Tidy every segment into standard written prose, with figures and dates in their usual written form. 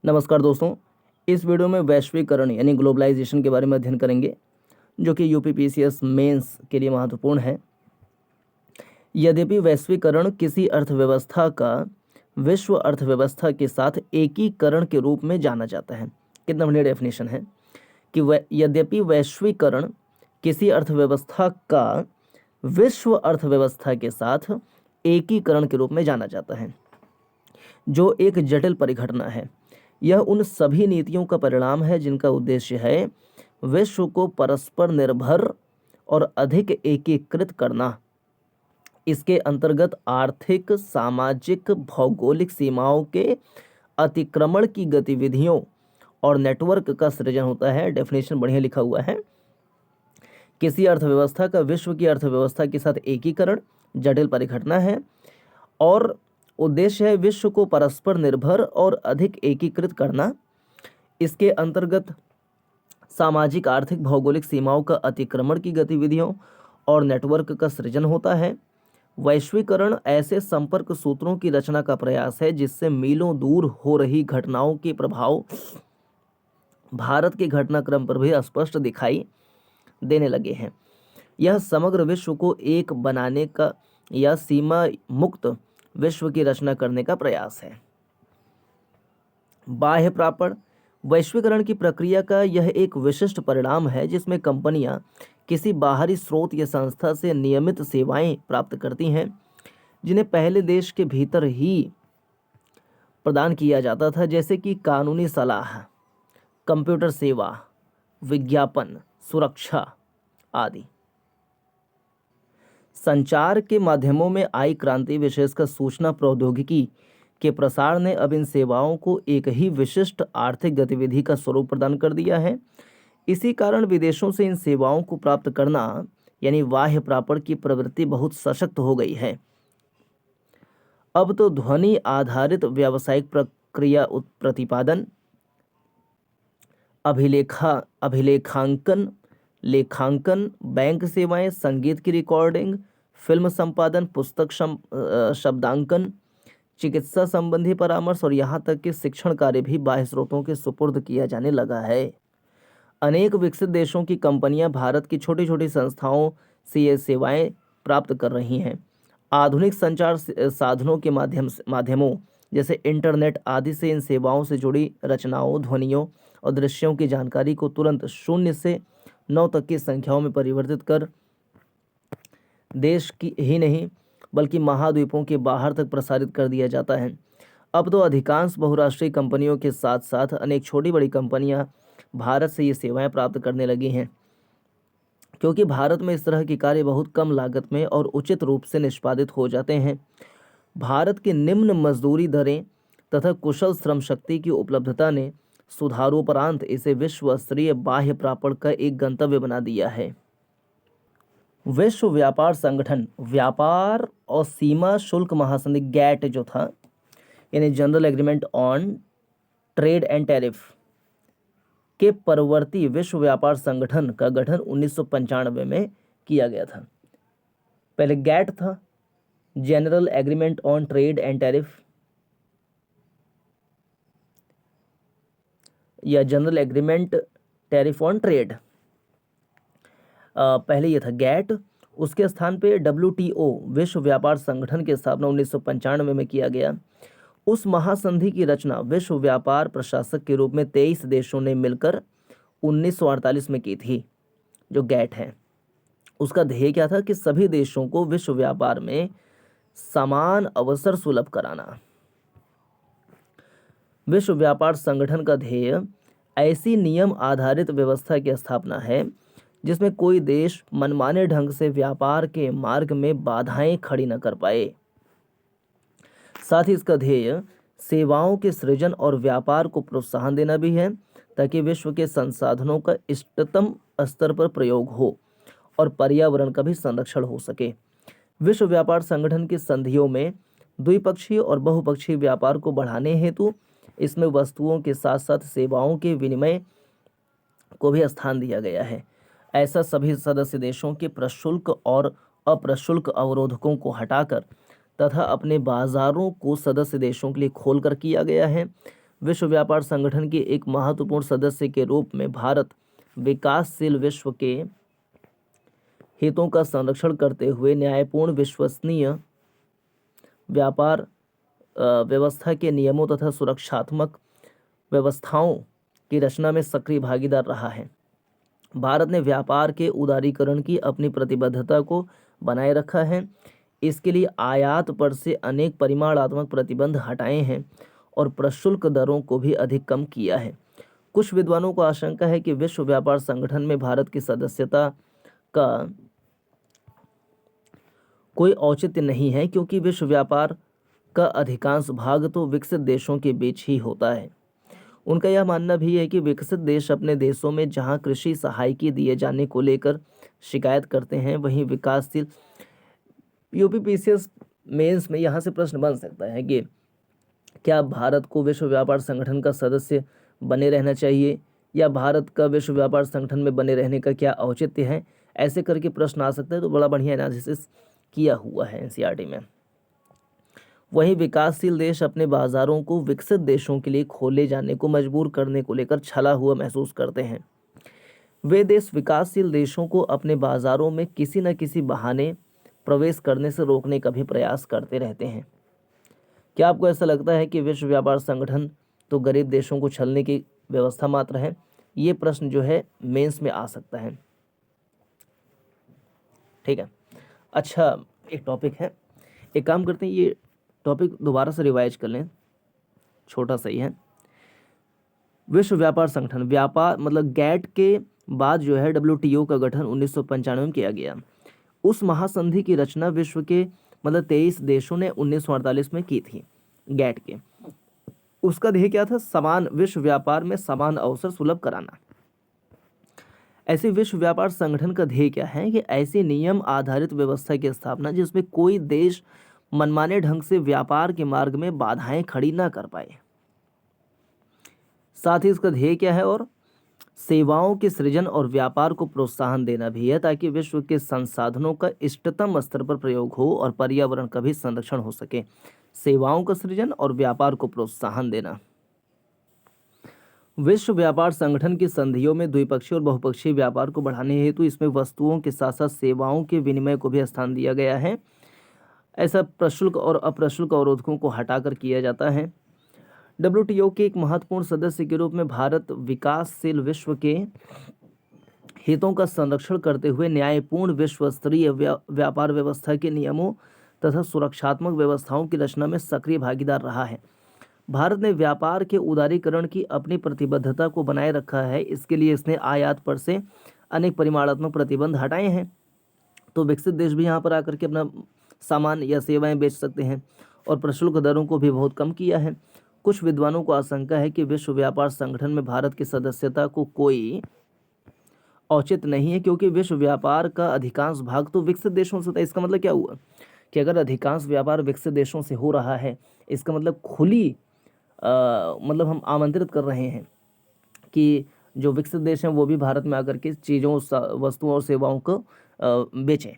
नमस्कार दोस्तों। इस वीडियो में वैश्वीकरण यानी ग्लोबलाइजेशन के बारे में अध्ययन करेंगे, जो कि यूपीपीसीएस मेंस के लिए महत्वपूर्ण है। यद्यपि वैश्वीकरण किसी अर्थव्यवस्था का विश्व अर्थव्यवस्था के साथ एकीकरण के रूप में जाना जाता है। कितना बढ़िया डेफिनेशन है कि यद्यपि वैश्वीकरण किसी अर्थव्यवस्था का विश्व अर्थव्यवस्था के साथ एकीकरण के रूप में जाना जाता है, जो एक जटिल परिघटना है। यह उन सभी नीतियों का परिणाम है जिनका उद्देश्य है विश्व को परस्पर निर्भर और अधिक एकीकृत करना। इसके अंतर्गत आर्थिक, सामाजिक, भौगोलिक सीमाओं के अतिक्रमण की गतिविधियों और नेटवर्क का सृजन होता है। डेफिनेशन बढ़िया लिखा हुआ है। किसी अर्थव्यवस्था का विश्व की अर्थव्यवस्था के साथ एकीकरण जटिल परिघटना है और उद्देश्य है विश्व को परस्पर निर्भर और अधिक एकीकृत करना। इसके अंतर्गत सामाजिक, आर्थिक, भौगोलिक सीमाओं का अतिक्रमण की गतिविधियों और नेटवर्क का सृजन होता है। वैश्वीकरण ऐसे संपर्क सूत्रों की रचना का प्रयास है जिससे मीलों दूर हो रही घटनाओं के प्रभाव भारत के घटनाक्रम पर भी स्पष्ट दिखाई देने लगे हैं। यह समग्र विश्व को एक बनाने का या सीमा मुक्त विश्व की रचना करने का प्रयास है। बाह्य प्रापण वैश्वीकरण की प्रक्रिया का यह एक विशिष्ट परिणाम है जिसमें कंपनियां किसी बाहरी स्रोत या संस्था से नियमित सेवाएं प्राप्त करती हैं, जिन्हें पहले देश के भीतर ही प्रदान किया जाता था, जैसे कि कानूनी सलाह, कंप्यूटर सेवा, विज्ञापन, सुरक्षा आदि। संचार के माध्यमों में आई क्रांति, विशेषकर सूचना प्रौद्योगिकी के प्रसार ने अब इन सेवाओं को एक ही विशिष्ट आर्थिक गतिविधि का स्वरूप प्रदान कर दिया है। इसी कारण विदेशों से इन सेवाओं को प्राप्त करना यानी बाह्य प्रापण की प्रवृत्ति बहुत सशक्त हो गई है। अब तो ध्वनि आधारित व्यावसायिक प्रक्रिया प्रतिपादन, अभिलेखांकन, लेखांकन, बैंक सेवाएं, संगीत की रिकॉर्डिंग, फिल्म संपादन, पुस्तक शब्दांकन, चिकित्सा संबंधी परामर्श और यहाँ तक कि शिक्षण कार्य भी बाह्य स्रोतों के सुपुर्द किया जाने लगा है। अनेक विकसित देशों की कंपनियां भारत की छोटी छोटी संस्थाओं से ये सेवाएं प्राप्त कर रही हैं। आधुनिक संचार साधनों के माध्यमों जैसे इंटरनेट आदि से इन सेवाओं से जुड़ी रचनाओं, ध्वनियों और दृश्यों की जानकारी को तुरंत 0 से 9 तक की संख्याओं में परिवर्तित कर देश की ही नहीं बल्कि महाद्वीपों के बाहर तक प्रसारित कर दिया जाता है। अब तो अधिकांश बहुराष्ट्रीय कंपनियों के साथ साथ अनेक छोटी बड़ी कंपनियां भारत से ये सेवाएं प्राप्त करने लगी हैं, क्योंकि भारत में इस तरह के कार्य बहुत कम लागत में और उचित रूप से निष्पादित हो जाते हैं। भारत की निम्न मजदूरी दरें तथा कुशल श्रम शक्ति की उपलब्धता ने सुधारोपरांत इसे विश्व स्तरीय बाह्य प्रापण का एक गंतव्य बना दिया है। विश्व व्यापार संगठन व्यापार और सीमा शुल्क महासंधि गैट जो था, यानी general agreement on trade and tariff के परवर्ती विश्व व्यापार संगठन का गठन 1995 में किया गया था। पहले गैट था, general agreement on trade and tariff, या general agreement tariff on trade. पहले ये था गैट, उसके स्थान पे WTO विश्व व्यापार संगठन की स्थापना 1995 में किया गया। उस महासंधि की रचना विश्व व्यापार प्रशासक के रूप में 23 देशों ने मिलकर 1948 में की थी। जो गैट है उसका ध्येय क्या था कि सभी देशों को विश्व व्यापार में समान अवसर सुलभ कराना। विश्व व्यापार संगठन का ध्येय ऐसी नियम आधारित व्यवस्था की स्थापना है जिसमें कोई देश मनमाने ढंग से व्यापार के मार्ग में बाधाएं खड़ी न कर पाए। साथ ही इसका ध्येय सेवाओं के सृजन और व्यापार को प्रोत्साहन देना भी है, ताकि विश्व के संसाधनों का इष्टतम स्तर पर प्रयोग हो और पर्यावरण का भी संरक्षण हो सके। विश्व व्यापार संगठन की संधियों में द्विपक्षीय और बहुपक्षीय व्यापार को बढ़ाने हेतु इसमें वस्तुओं के साथ साथ सेवाओं के विनिमय को भी स्थान दिया गया है। ऐसा सभी सदस्य देशों के प्रशुल्क और अप्रशुल्क अवरोधकों को हटाकर तथा अपने बाजारों को सदस्य देशों के लिए खोलकर किया गया है। विश्व व्यापार संगठन के एक महत्वपूर्ण सदस्य के रूप में भारत विकासशील विश्व के हितों का संरक्षण करते हुए न्यायपूर्ण विश्वसनीय व्यापार व्यवस्था के नियमों तथा सुरक्षात्मक व्यवस्थाओं की रचना में सक्रिय भागीदार रहा है। भारत ने व्यापार के उदारीकरण की अपनी प्रतिबद्धता को बनाए रखा है। इसके लिए आयात पर से अनेक परिमाणात्मक प्रतिबंध हटाए हैं और प्रशुल्क दरों को भी अधिक कम किया है। कुछ विद्वानों को आशंका है कि विश्व व्यापार संगठन में भारत की सदस्यता का कोई औचित्य नहीं है, क्योंकि विश्व व्यापार का अधिकांश भाग तो विकसित देशों के बीच ही होता है। उनका यह मानना भी है कि विकसित देश अपने देशों में जहां कृषि सहायता दिए जाने को लेकर शिकायत करते हैं, वहीं विकासशील यूपीपीसीएस मेंस में यहाँ से प्रश्न बन सकता है कि क्या भारत को विश्व व्यापार संगठन का सदस्य बने रहना चाहिए, या भारत का विश्व व्यापार संगठन में बने रहने का क्या औचित्य है। ऐसे करके प्रश्न आ सकता है। तो बड़ा बढ़िया एनालिसिस किया हुआ है एनसीईआरटी में। वहीं विकासशील देश अपने बाजारों को विकसित देशों के लिए खोले जाने को मजबूर करने को लेकर छला हुआ महसूस करते हैं। वे देश विकासशील देशों को अपने बाजारों में किसी न किसी बहाने प्रवेश करने से रोकने का भी प्रयास करते रहते हैं। क्या आपको ऐसा लगता है कि विश्व व्यापार संगठन तो गरीब देशों को छलने की व्यवस्था मात्र है? ये प्रश्न जो है मेंस में आ सकता है। ठीक है, अच्छा एक टॉपिक है, एक काम करते हैं, ये टॉपिक दोबारा से रिवाइज कर लें, छोटा सा ही है। विश्व व्यापार संगठन, व्यापार मतलब गैट के बाद जो है WTO का गठन 1995 में किया गया। उस महासंधि की रचना विश्व के मतलब 23 देशों ने 1948 में की थी। गैट के उसका ध्येय क्या था? समान विश्व व्यापार में समान अवसर सुलभ कराना। ऐसे विश्व व्यापार संगठन का ध्येय क्या है कि ऐसे नियम आधारित व्यवस्था की स्थापना जिसमें कोई देश मनमाने ढंग से व्यापार के मार्ग में बाधाएं खड़ी ना कर पाए। साथ ही इसका ध्येय क्या है? और सेवाओं के सृजन और व्यापार को प्रोत्साहन देना भी है, ताकि विश्व के संसाधनों का इष्टतम स्तर पर प्रयोग हो और पर्यावरण का भी संरक्षण हो सके। सेवाओं का सृजन और व्यापार को प्रोत्साहन देना। विश्व व्यापार संगठन की संधियों में द्विपक्षीय और बहुपक्षीय व्यापार को बढ़ाने हेतु इसमें वस्तुओं के साथ साथ सेवाओं के विनिमय को भी स्थान दिया गया है। ऐसा प्रशुल्क और अप्रशुल्क अवरोधकों को हटाकर किया जाता है। WTO के एक महत्वपूर्ण सदस्य के रूप में भारत विकासशील विश्व के हितों का संरक्षण करते हुए न्यायपूर्ण विश्व स्तरीय व्यापार व्यवस्था के नियमों तथा सुरक्षात्मक व्यवस्थाओं की रचना में सक्रिय भागीदार रहा है। भारत ने व्यापार के उदारीकरण की अपनी प्रतिबद्धता को बनाए रखा है। इसके लिए इसने आयात पर से अनेक परिमाणात्मक प्रतिबंध हटाए हैं। तो विकसित देश भी यहाँ पर आकर के अपना सामान या सेवाएं बेच सकते हैं और प्रशुल्क दरों को भी बहुत कम किया है। कुछ विद्वानों को आशंका है कि विश्व व्यापार संगठन में भारत की सदस्यता को कोई औचित्य नहीं है, क्योंकि विश्व व्यापार का अधिकांश भाग तो विकसित देशों से था। इसका मतलब क्या हुआ कि अगर अधिकांश व्यापार विकसित देशों से हो रहा है, इसका मतलब खुली मतलब हम आमंत्रित कर रहे हैं कि जो विकसित देश हैं वो भी भारत में आकर के चीज़ों वस्तुओं और सेवाओं को बेचें।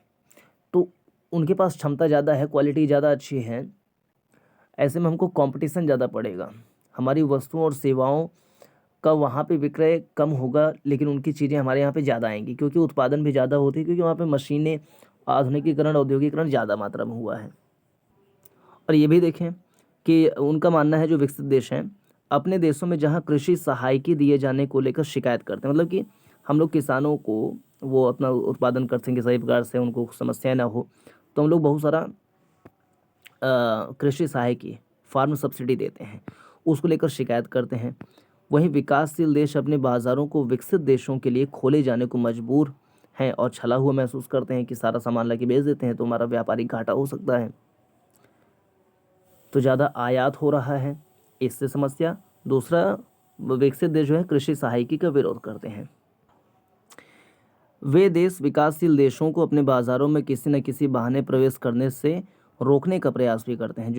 तो उनके पास क्षमता ज़्यादा है, क्वालिटी ज़्यादा अच्छी है, ऐसे में हमको कंपटीशन ज़्यादा पड़ेगा। हमारी वस्तुओं और सेवाओं का वहाँ पे विक्रय कम होगा, लेकिन उनकी चीज़ें हमारे यहाँ पे ज़्यादा आएंगी, क्योंकि उत्पादन भी ज़्यादा होती है, क्योंकि वहाँ पे मशीनें, आधुनिकीकरण, औद्योगिकरण ज़्यादा मात्रा में हुआ है। और ये भी देखें कि उनका मानना है, जो विकसित देश हैं, अपने देशों में जहाँ कृषि सहायता दिए जाने को लेकर शिकायत करते हैं, मतलब कि हम लोग किसानों को वो अपना उत्पादन करते हैं कि सही प्रकार से उनको समस्याएं ना हो, तो हम लोग बहुत सारा कृषि सहायता फार्म सब्सिडी देते हैं, उसको लेकर शिकायत करते हैं। वहीं विकासशील देश अपने बाज़ारों को विकसित देशों के लिए खोले जाने को मजबूर हैं और छला हुआ महसूस करते हैं कि सारा सामान ला के बेच देते हैं तो हमारा व्यापारिक घाटा हो सकता है, तो ज़्यादा आयात हो रहा है, इससे समस्या। दूसरा, विकसित देश जो है कृषि सहायता का विरोध करते हैं। वे देश विकासशील देशों को अपने बाज़ारों में किसी न किसी बहाने प्रवेश करने से रोकने का प्रयास भी करते हैं।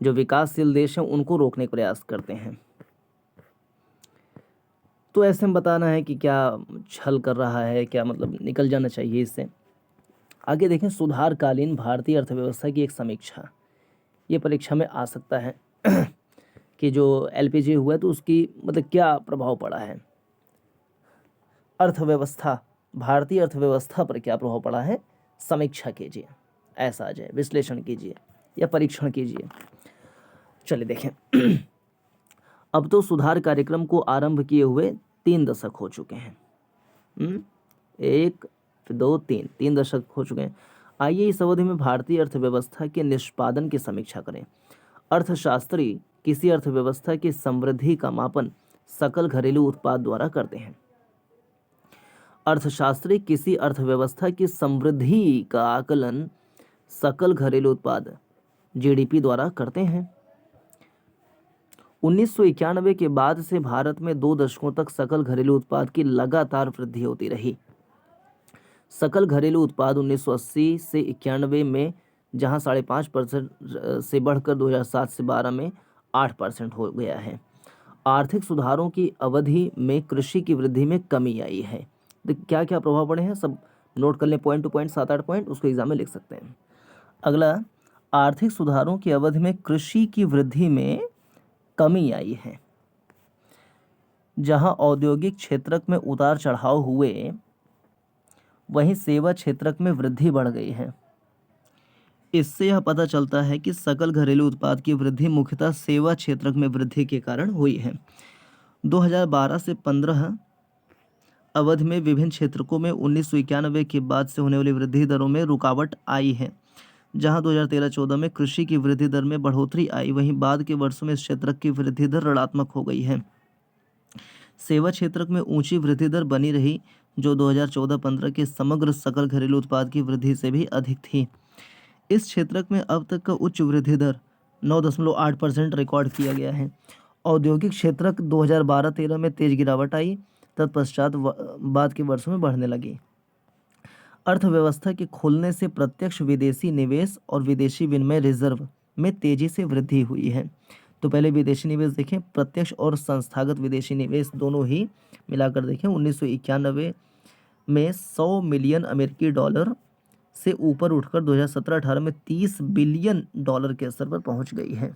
जो विकासशील देश हैं उनको रोकने का प्रयास करते हैं। तो ऐसे में बताना है कि क्या छल कर रहा है, क्या मतलब निकल जाना चाहिए इससे। आगे देखें, सुधारकालीन भारतीय अर्थव्यवस्था की एक समीक्षा, ये परीक्षा में आ सकता है। कि जो एलपीजी हुआ है तो उसकी मतलब क्या प्रभाव पड़ा है, अर्थव्यवस्था, भारतीय अर्थव्यवस्था पर क्या प्रभाव पड़ा है, समीक्षा कीजिए, ऐसा आ जाए, विश्लेषण कीजिए या परीक्षण कीजिए। चलिए देखें अब तो सुधार कार्यक्रम को आरंभ किए हुए 3 दशक हो चुके हैं। 1 2 3 3 दशक हो चुके हैं। आइए इस अवधि में भारतीय अर्थव्यवस्था के निष्पादन की समीक्षा करें। अर्थशास्त्री किसी अर्थव्यवस्था की समृद्धि का मापन सकल घरेलू उत्पाद द्वारा करते हैं। अर्थशास्त्री किसी अर्थव्यवस्था की समृद्धि का आकलन सकल घरेलू उत्पाद जीडीपी द्वारा करते हैं। 1991 के बाद से भारत में 2 दशकों तक सकल घरेलू उत्पाद की लगातार वृद्धि होती रही। सकल घरेलू उत्पाद 1980 से 91 में जहां 5.5% से बढ़कर 2007 से 12 में 8% हो गया है। आर्थिक सुधारों की अवधि में कृषि की वृद्धि में कमी आई है। क्या क्या प्रभाव पड़े हैं सब नोट कर लें, पॉइंट टू पॉइंट, 7-8 पॉइंट, उसको एग्जाम में लिख सकते हैं। अगला, आर्थिक सुधारों की अवधि में कृषि की वृद्धि में कमी आई है। जहां औद्योगिक क्षेत्र में उतार चढ़ाव हुए वहीं सेवा क्षेत्र में वृद्धि बढ़ गई है। इससे यह पता चलता है कि सकल घरेलू उत्पाद की वृद्धि मुख्यतः सेवा क्षेत्र में वृद्धि के कारण हुई है। 2012 से 15 अवधि में विभिन्न क्षेत्रों में 1991 के बाद से होने वाली वृद्धि दरों में रुकावट आई है। जहां 2013-14 में कृषि की वृद्धि दर में बढ़ोतरी आई, वहीं बाद के वर्षों में इस क्षेत्र की वृद्धि दर ऋणात्मक हो गई है। सेवा क्षेत्र में ऊंची वृद्धि दर बनी रही, जो 2014-15 के समग्र सकल घरेलू उत्पाद की वृद्धि से भी अधिक थी। इस क्षेत्र में अब तक का उच्च वृद्धि दर 9.8% रिकॉर्ड किया गया है। औद्योगिक क्षेत्र 2012-13 में तेज गिरावट आई, तत्पश्चात बाद के वर्षों में बढ़ने लगी। अर्थव्यवस्था के खुलने से प्रत्यक्ष विदेशी निवेश और विदेशी विनिमय रिजर्व में तेजी से वृद्धि हुई है। तो पहले विदेशी निवेश देखें, प्रत्यक्ष और संस्थागत विदेशी निवेश दोनों ही मिलाकर देखें। 1991 में 100 मिलियन अमेरिकी डॉलर से ऊपर उठकर 2017-18 में 30 बिलियन डॉलर के स्तर पर पहुंच गई है।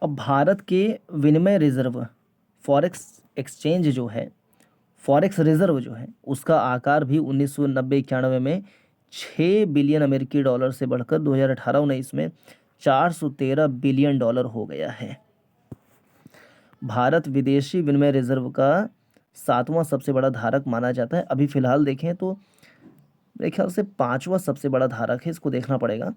अब भारत के विनिमय रिजर्व, फॉरेक्स एक्सचेंज जो है, फॉरेक्स रिजर्व जो है, उसका आकार भी 1990-91 में 6 बिलियन अमेरिकी डॉलर से बढ़कर 2018-19 में 413 बिलियन डॉलर हो गया है। भारत विदेशी विनिमय रिजर्व का 7वां सबसे बड़ा धारक माना जाता है। अभी फिलहाल देखें तो मेरे ख्याल से 5वां सबसे बड़ा धारक है, इसको देखना पड़ेगा।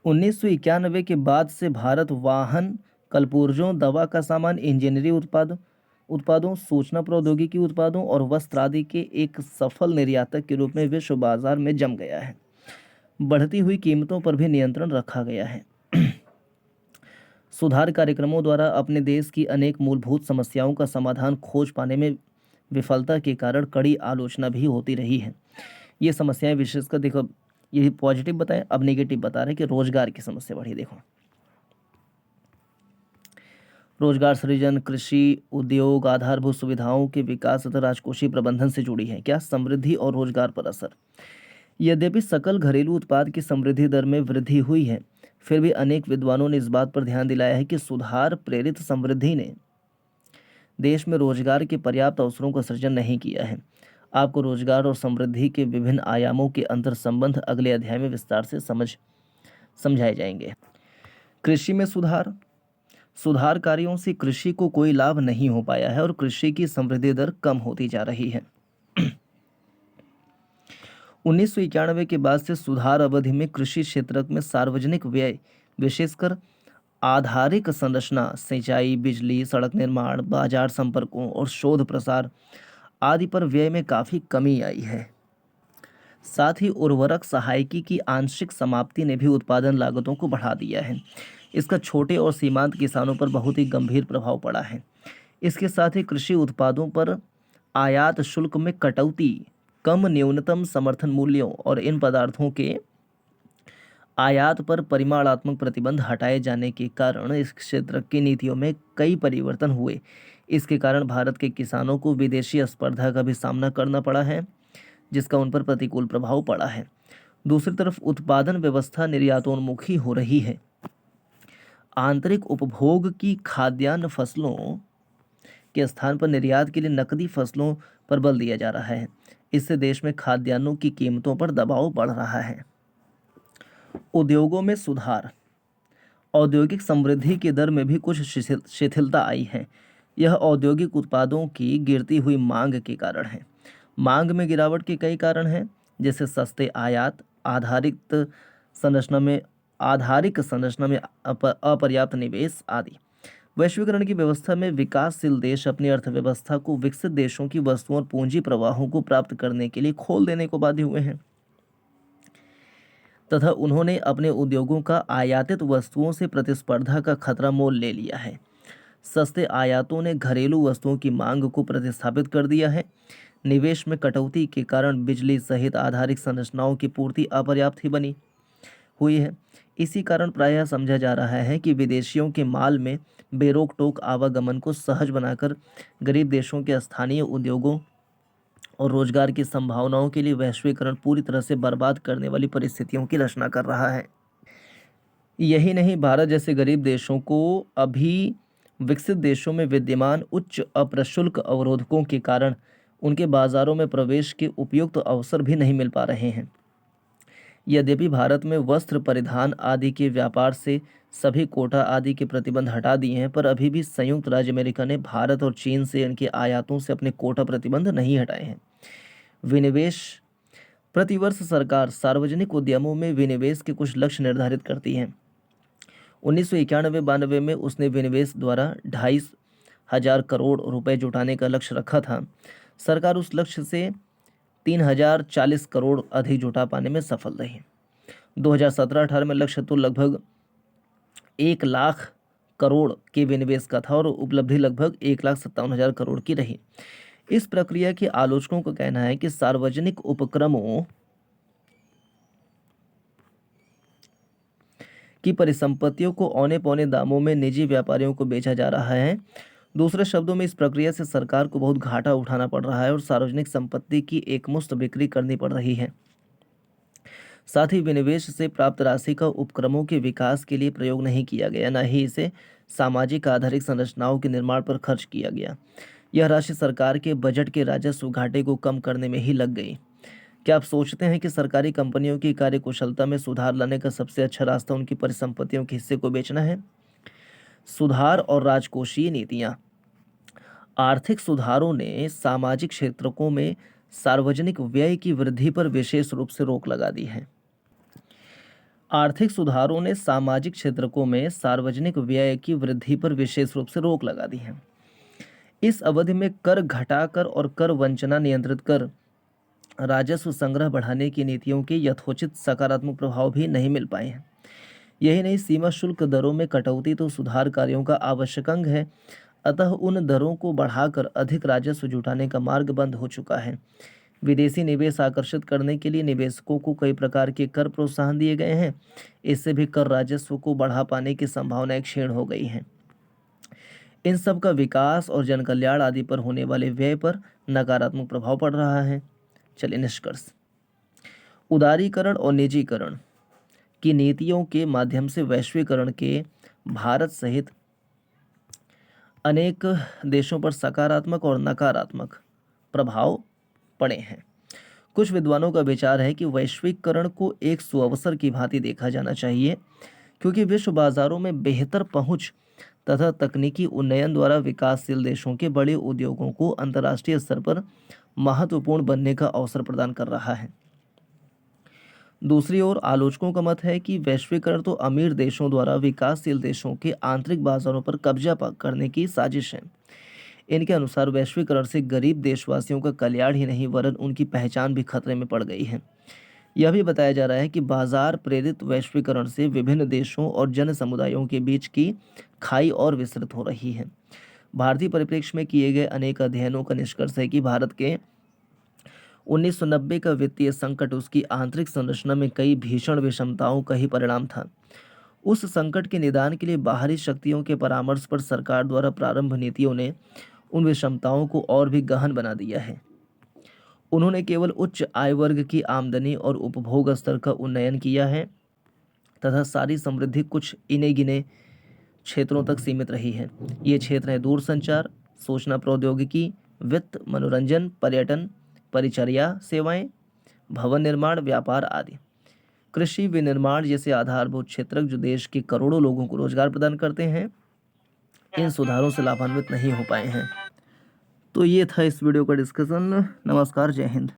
1991 के बाद से भारत वाहन, कलपुर्जों, दवा का सामान, इंजीनियरी उत्पादों, सूचना प्रौद्योगिकी उत्पादों और वस्त्र आदि के एक सफल निर्यातक के रूप में विश्व बाजार में जम गया है। बढ़ती हुई कीमतों पर भी नियंत्रण रखा गया है। सुधार कार्यक्रमों द्वारा अपने देश की अनेक मूलभूत समस्याओं का समाधान खोज पाने में विफलता के कारण कड़ी आलोचना भी होती रही है। ये समस्याएं विशेषकर देखो, ये पॉजिटिव बताएं, अब नेगेटिव बता रहे कि रोजगार की समस्या बढ़ी। देखो, रोजगार सृजन, कृषि, उद्योग, आधारभूत सुविधाओं के विकास तथा राजकोषीय प्रबंधन से जुड़ी है। क्या? समृद्धि और रोजगार पर असर। यद्यपि सकल घरेलू उत्पाद की समृद्धि दर में वृद्धि हुई है, फिर भी अनेक विद्वानों ने इस बात पर ध्यान दिलाया है कि सुधार प्रेरित समृद्धि ने देश में रोजगार के पर्याप्त अवसरों का सृजन नहीं किया है। आपको रोजगार और समृद्धि के विभिन्न आयामों के अंतर संबंध अगले अध्याय में विस्तार से समझाए जाएंगे। कृषि में सुधार कार्यों से कृषि को कोई लाभ नहीं हो पाया है और कृषि की समृद्धि दर कम होती जा रही है। 1991 के बाद से सुधार अवधि में कृषि क्षेत्र में सार्वजनिक व्यय, विशेषकर आधारिक संरचना, सिंचाई, बिजली, सड़क निर्माण, बाजार संपर्कों और शोध प्रसार आदि पर व्यय में काफ़ी कमी आई है। साथ ही उर्वरक सहायकी की आंशिक समाप्ति ने भी उत्पादन लागतों को बढ़ा दिया है। इसका छोटे और सीमांत किसानों पर बहुत ही गंभीर प्रभाव पड़ा है। इसके साथ ही कृषि उत्पादों पर आयात शुल्क में कटौती, कम न्यूनतम समर्थन मूल्यों और इन पदार्थों के आयात पर परिमाणात्मक प्रतिबंध हटाए जाने के कारण इस क्षेत्र की नीतियों में कई परिवर्तन हुए। इसके कारण भारत के किसानों को विदेशी स्पर्धा का भी सामना करना पड़ा है, जिसका उन पर प्रतिकूल प्रभाव पड़ा है। दूसरी तरफ उत्पादन व्यवस्था निर्यातोन्मुखी हो रही है। आंतरिक उपभोग की खाद्यान्न फसलों के स्थान पर निर्यात के लिए नकदी फसलों पर बल दिया जा रहा है। इससे देश में खाद्यान्नों की कीमतों पर दबाव बढ़ रहा है। उद्योगों में सुधार। औद्योगिक समृद्धि की दर में भी कुछ शिथिलता आई है। यह औद्योगिक उत्पादों की गिरती हुई मांग के कारण है। मांग में गिरावट के कई कारण हैं, जैसे सस्ते आयात, आधारिक संरचना में अपर्याप्त निवेश आदि। वैश्वीकरण की व्यवस्था में विकासशील देश अपनी अर्थव्यवस्था को विकसित देशों की वस्तुओं और पूंजी प्रवाहों को प्राप्त करने के लिए खोल देने को बाध्य हुए हैं तथा उन्होंने अपने उद्योगों का आयातित वस्तुओं से प्रतिस्पर्धा का खतरा मोल ले लिया है। सस्ते आयातों ने घरेलू वस्तुओं की मांग को प्रतिस्थापित कर दिया है। निवेश में कटौती के कारण बिजली सहित आधारिक संरचनाओं की पूर्ति अपर्याप्त ही बनी हुई है। इसी कारण प्रायः समझा जा रहा है कि विदेशियों के माल में बेरोक टोक आवागमन को सहज बनाकर गरीब देशों के स्थानीय उद्योगों और रोजगार की संभावनाओं के लिए वैश्वीकरण पूरी तरह से बर्बाद करने वाली परिस्थितियों की रचना कर रहा है। यही नहीं, भारत जैसे गरीब देशों को अभी विकसित देशों में विद्यमान उच्च अप्रशुल्क अवरोधकों के कारण उनके बाजारों में प्रवेश के उपयुक्त अवसर भी नहीं मिल पा रहे हैं। यद्यपि भारत में वस्त्र परिधान आदि के व्यापार से सभी कोटा आदि के प्रतिबंध हटा दिए हैं, पर अभी भी संयुक्त राज्य अमेरिका ने भारत और चीन से इनके आयातों से अपने कोटा प्रतिबंध नहीं हटाए हैं। विनिवेश। प्रतिवर्ष सरकार सार्वजनिक उद्यमों में विनिवेश के कुछ लक्ष्य निर्धारित करती है। 1991-92 में उसने विनिवेश द्वारा 2,500 करोड़ रुपए जुटाने का लक्ष्य रखा था। सरकार उस लक्ष्य से 3,040 करोड़ अधिक जुटा पाने में सफल रही। 2017-18 में लक्ष्य तो लगभग 1 लाख करोड़ के विनिवेश का था और उपलब्धि लगभग 1,57,000 करोड़ की रही। इस प्रक्रिया के आलोचकों का कहना है कि सार्वजनिक उपक्रमों की परिसंपत्तियों को औने पौने दामों में निजी व्यापारियों को बेचा जा रहा है। दूसरे शब्दों में इस प्रक्रिया से सरकार को बहुत घाटा उठाना पड़ रहा है और सार्वजनिक संपत्ति की एकमुश्त बिक्री करनी पड़ रही है। साथ ही विनिवेश से प्राप्त राशि का उपक्रमों के विकास के लिए प्रयोग नहीं किया गया, न ही इसे सामाजिक आधारित संरचनाओं के निर्माण पर खर्च किया गया। यह राशि सरकार के बजट के राजस्व घाटे को कम करने में ही लग गई। क्या आप सोचते हैं कि सरकारी कंपनियों की कार्यकुशलता में सुधार लाने का सबसे अच्छा रास्ता उनकी परिसंपत्तियों के हिस्से को बेचना है? सुधार और राजकोषीय नीतियां। आर्थिक सुधारों ने सामाजिक क्षेत्रों में सार्वजनिक व्यय की वृद्धि पर विशेष रूप से रोक लगा दी है। आर्थिक सुधारों ने सामाजिक क्षेत्रों में सार्वजनिक व्यय की वृद्धि पर विशेष रूप से रोक लगा दी है। इस अवधि में कर घटाकर और कर वंचना नियंत्रित कर राजस्व संग्रह बढ़ाने की नीतियों के यथोचित सकारात्मक प्रभाव भी नहीं मिल पाए हैं। यही नहीं, सीमा शुल्क दरों में कटौती तो सुधार कार्यों का आवश्यक अंग है, अतः उन दरों को बढ़ाकर अधिक राजस्व जुटाने का मार्ग बंद हो चुका है। विदेशी निवेश आकर्षित करने के लिए निवेशकों को कई प्रकार के कर प्रोत्साहन दिए गए हैं। इससे भी कर राजस्व को बढ़ा पाने की संभावनाएं क्षीण हो गई हैं। इन सब का विकास और जनकल्याण आदि पर होने वाले व्यय पर नकारात्मक प्रभाव पड़ रहा है। चलिए निष्कर्ष। उदारीकरण और निजीकरण की नीतियों के माध्यम से वैश्वीकरण के भारत सहित अनेक देशों पर सकारात्मक और नकारात्मक प्रभाव पड़े हैं। कुछ विद्वानों का विचार है कि वैश्वीकरण को एक सुअवसर की भांति देखा जाना चाहिए, क्योंकि विश्व बाजारों में बेहतर पहुंच तथा तकनीकी उन्नयन द्वारा विकासशील देशों के बड़े उद्योगों को अंतर्राष्ट्रीय स्तर पर महत्वपूर्ण बनने का अवसर प्रदान कर रहा है। दूसरी ओर आलोचकों का मत है कि वैश्वीकरण तो अमीर देशों द्वारा विकासशील देशों के आंतरिक बाजारों पर कब्जा करने की साजिश है। इनके अनुसार वैश्वीकरण से गरीब देशवासियों का कल्याण ही नहीं वरन उनकी पहचान भी खतरे में पड़ गई है। यह भी बताया जा रहा है कि बाजार प्रेरित वैश्वीकरण से विभिन्न देशों और जन समुदायों के बीच की खाई और विस्तृत हो रही है। भारतीय परिप्रेक्ष्य में किए गए अनेक अध्ययनों का निष्कर्ष है कि भारत के 1990 का वित्तीय संकट उसकी आंतरिक संरचना में कई भीषण विषमताओं का ही परिणाम था। उस संकट के निदान के लिए बाहरी शक्तियों के परामर्श पर सरकार द्वारा प्रारंभ नीतियों ने उन विषमताओं को और भी गहन बना दिया है। उन्होंने केवल उच्च आय वर्ग की आमदनी और उपभोग स्तर का उन्नयन किया है तथा सारी समृद्धि कुछ इने गिने क्षेत्रों तक सीमित रही है। ये क्षेत्र है दूरसंचार, सूचना प्रौद्योगिकी, वित्त, मनोरंजन, पर्यटन, परिचर्या सेवाएं, भवन निर्माण, व्यापार आदि। कृषि विनिर्माण जैसे आधारभूत क्षेत्र जो देश के करोड़ों लोगों को रोजगार प्रदान करते हैं, इन सुधारों से लाभान्वित नहीं हो पाए हैं। तो ये था इस वीडियो का डिस्कशन। नमस्कार, जय हिंद।